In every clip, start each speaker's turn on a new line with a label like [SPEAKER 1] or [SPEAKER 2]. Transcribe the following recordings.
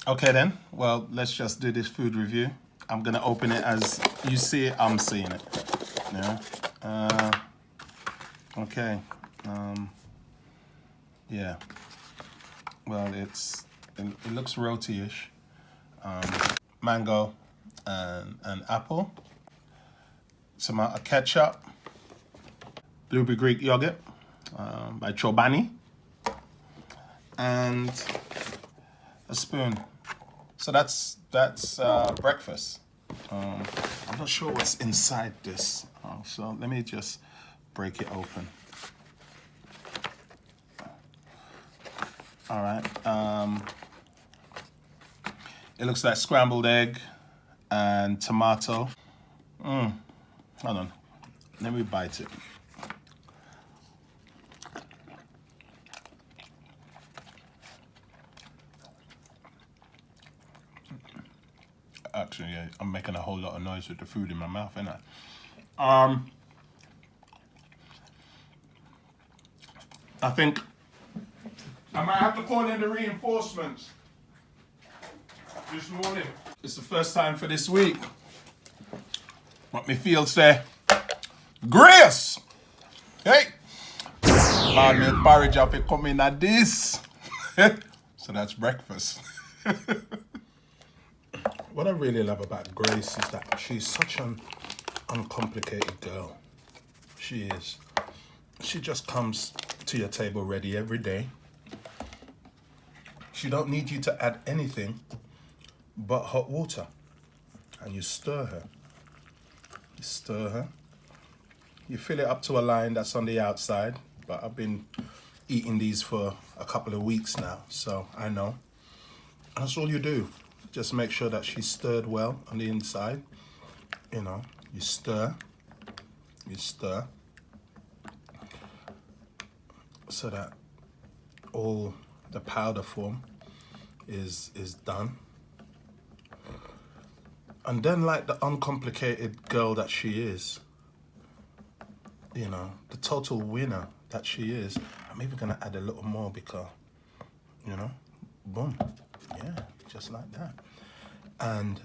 [SPEAKER 1] Okay then, well, let's just do this food review. I'm gonna open it as you see it, I'm seeing it. Yeah. Okay. Yeah. Well, it looks roti-ish. Mango and apple. Tomato ketchup. Blueberry Greek yogurt by Chobani. And a spoon. So that's breakfast. I'm not sure what's inside this. So let me just break it open. All right. It looks like scrambled egg and tomato. Hold on. Let me bite it. Actually, yeah, I'm making a whole lot of noise with the food in my mouth, ain't I? I think I might have to call in the reinforcements this morning. It's the first time for this week. What me feel say, Grace! Hey! Man, me porridge have to come in at this. So that's breakfast. What I really love about Grace is that she's such an uncomplicated girl. She is. She just comes to your table ready every day. She don't need you to add anything but hot water. And you stir her. You stir her. You fill it up to a line that's on the outside. But I've been eating these for a couple of weeks now, so I know. That's all you do. Just make sure that she's stirred well on the inside. You know, you stir, so that all the powder form is done. And then, like the uncomplicated girl that she is, you know, the total winner that she is, I'm even gonna add a little more because, you know, boom, yeah, just like that. And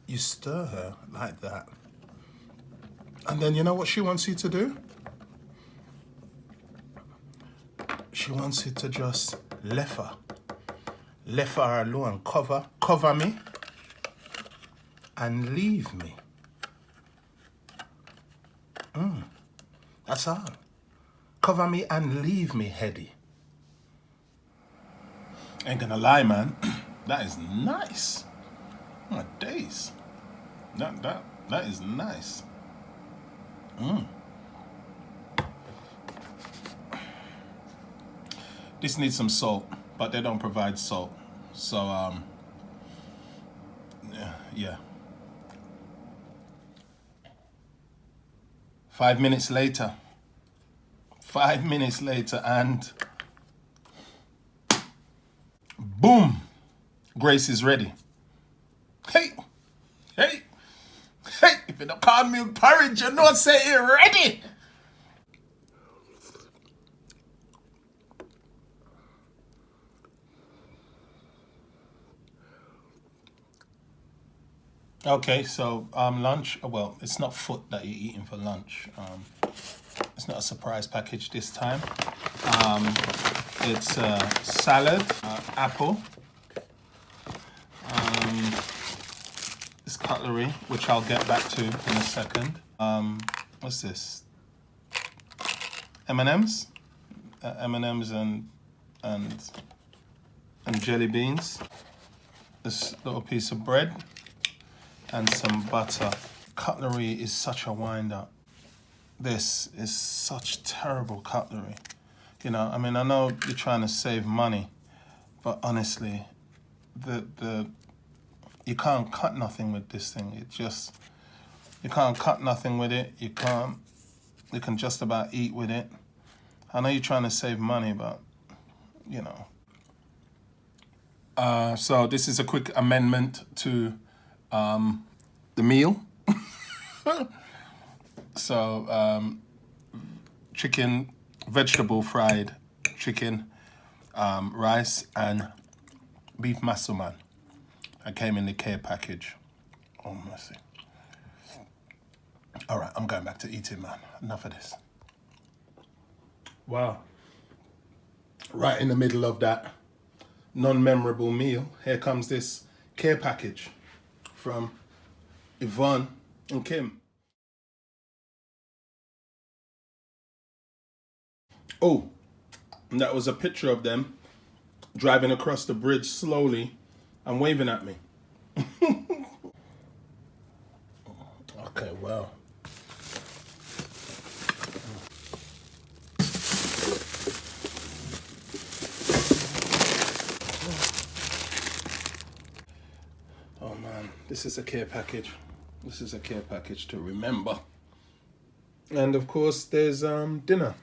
[SPEAKER 1] you stir her like that. And then you know what she wants you to do? She wants you to just left her alone, cover me, and leave me. That's all. Cover me and leave me, Hetty. Ain't gonna lie, man. That is nice. Oh my days. That is nice. This needs some salt, but they don't provide salt. So yeah. 5 minutes later. 5 minutes later, and boom, Grace is ready. Hey, if you don't call me porridge, you know say it ready. Okay, so lunch, well, it's not foot that you're eating for lunch. It's not a surprise package this time. It's salad, apple, this cutlery, which I'll get back to in a second. What's this? M&Ms? M&Ms and jelly beans. This little piece of bread and some butter. Cutlery is such a wind-up. This is such terrible cutlery. You know, I mean, I know you're trying to save money, but honestly, you can't cut nothing with this thing. You can't cut nothing with it. You can just about eat with it. I know you're trying to save money, but, you know. So this is a quick amendment to the meal. So chicken, vegetable fried chicken, rice, and beef masaman. I came in the care package. Oh, mercy. All right, I'm going back to eating, man. Enough of this. Wow. Right in the middle of that non-memorable meal, here comes this care package from Yvonne and Kim. Oh, and that was a picture of them driving across the bridge slowly and waving at me. Okay, well. Oh man, this is a care package. This is a care package to remember. And of course, there's dinner.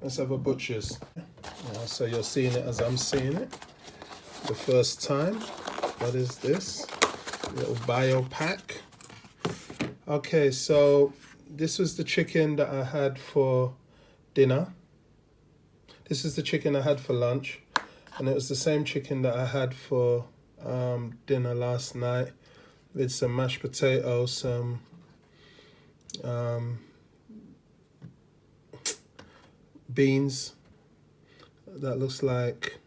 [SPEAKER 1] Let's have a butcher's. So you're seeing it as I'm seeing it. The first time. What is this? Little bio pack. Okay, so this was the chicken that I had for dinner. This is the chicken I had for lunch. And it was the same chicken that I had for dinner last night with some mashed potatoes, some beans that looks like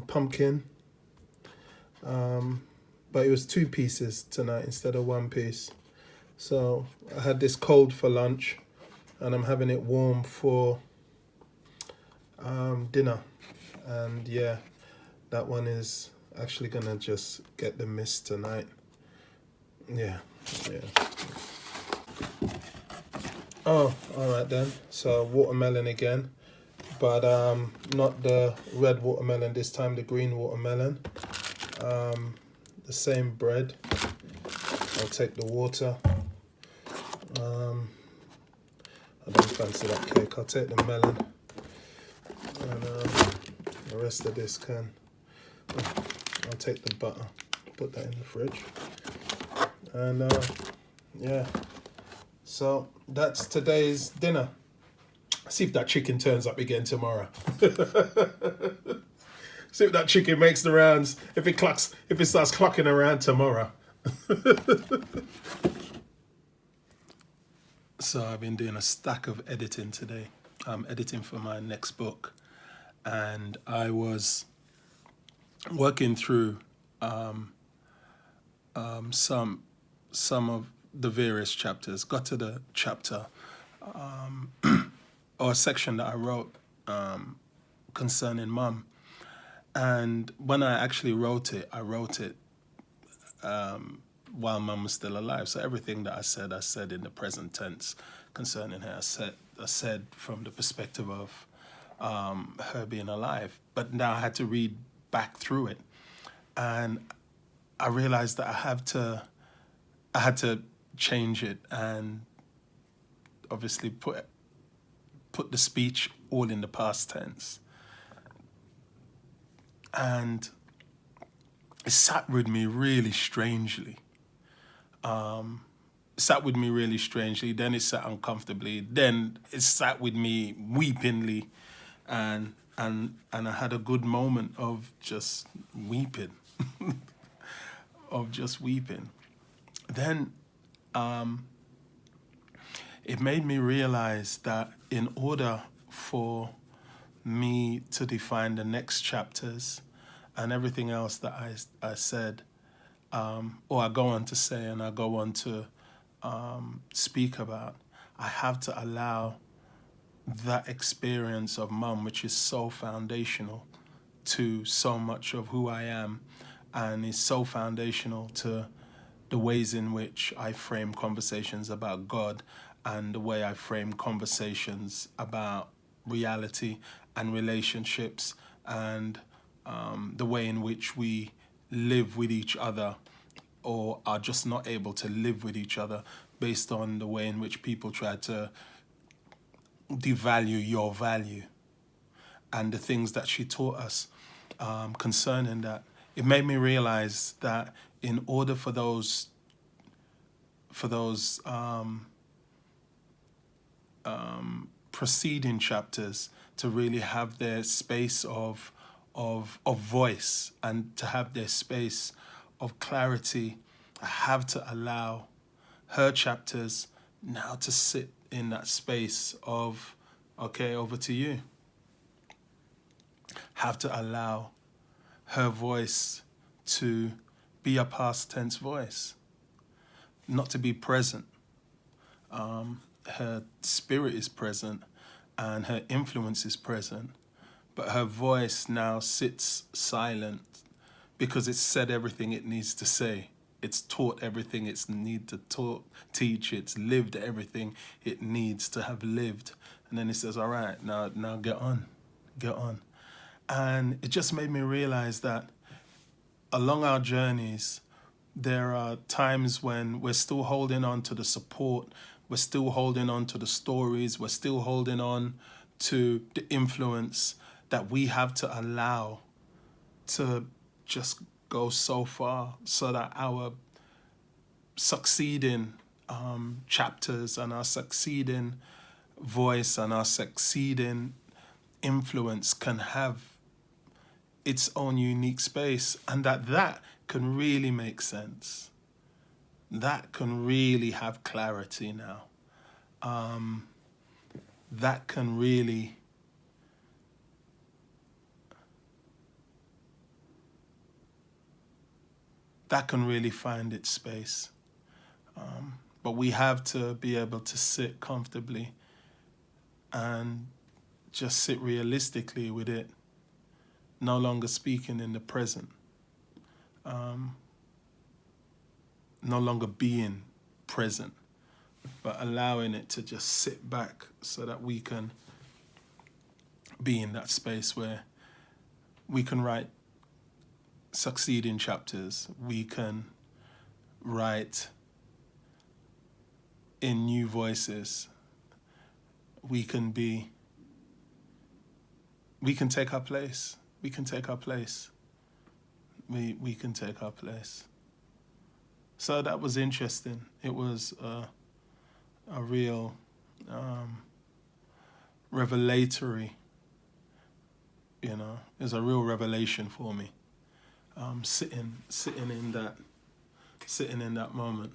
[SPEAKER 1] pumpkin, but it was 2 pieces tonight instead of 1 piece. So I had this cold for lunch and I'm having it warm for dinner. And yeah, that one is actually gonna just get the mist tonight. Yeah. Oh, all right then. So watermelon again, but not the red watermelon this time, the green watermelon. The same bread. I'll take the water. I don't fancy that cake. I'll take the melon, and the rest of this can. I'll take the butter. Put that in the fridge. And yeah. So that's today's dinner. See if that chicken turns up again tomorrow. See if that chicken makes the rounds. If it starts clucking around tomorrow. So I've been doing a stack of editing today. I'm editing for my next book, and I was working through some of the various chapters. Got to the chapter or a section that I wrote concerning Mum, and when I actually wrote it, while Mum was still alive. So everything that I said in the present tense concerning her. I said from the perspective of her being alive. But now I had to read back through it, and I realized that I had to change it and obviously put the speech all in the past tense. And it sat with me really strangely. Then it sat uncomfortably, then it sat with me weepingly, and I had a good moment of just weeping. Then it made me realize that in order for me to define the next chapters and everything else that I said, or I go on to say and I go on to speak about, I have to allow that experience of Mum, which is so foundational to so much of who I am, and is so foundational to the ways in which I frame conversations about God and the way I frame conversations about reality and relationships, and the way in which we live with each other or are just not able to live with each other based on the way in which people try to devalue your value, and the things that she taught us concerning that. It made me realize that in order for those preceding chapters to really have their space of of voice and to have their space of clarity, I have to allow her chapters now to sit in that space of, okay, over to you. Have to allow her voice to be a past tense voice, not to be present. Her spirit is present and her influence is present, but her voice now sits silent because it's said everything it needs to say. It's taught everything it's need to teach. It's lived everything it needs to have lived. And then it says, all right, now get on. And it just made me realize that along our journeys, there are times when we're still holding on to the support, we're still holding on to the stories, we're still holding on to the influence that we have to allow to just go so far so that our succeeding chapters and our succeeding voice and our succeeding influence can have its own unique space, and that can really make sense. That can really have clarity now. That can really find its space. But we have to be able to sit comfortably and just sit realistically with it, no longer speaking in the present, no longer being present, but allowing it to just sit back so that we can be in that space where we can write succeeding chapters, we can write in new voices, we can take our place. We can take our place. We can take our place. So that was interesting. It was a real revelatory, it was a real revelation for me. Sitting in that moment.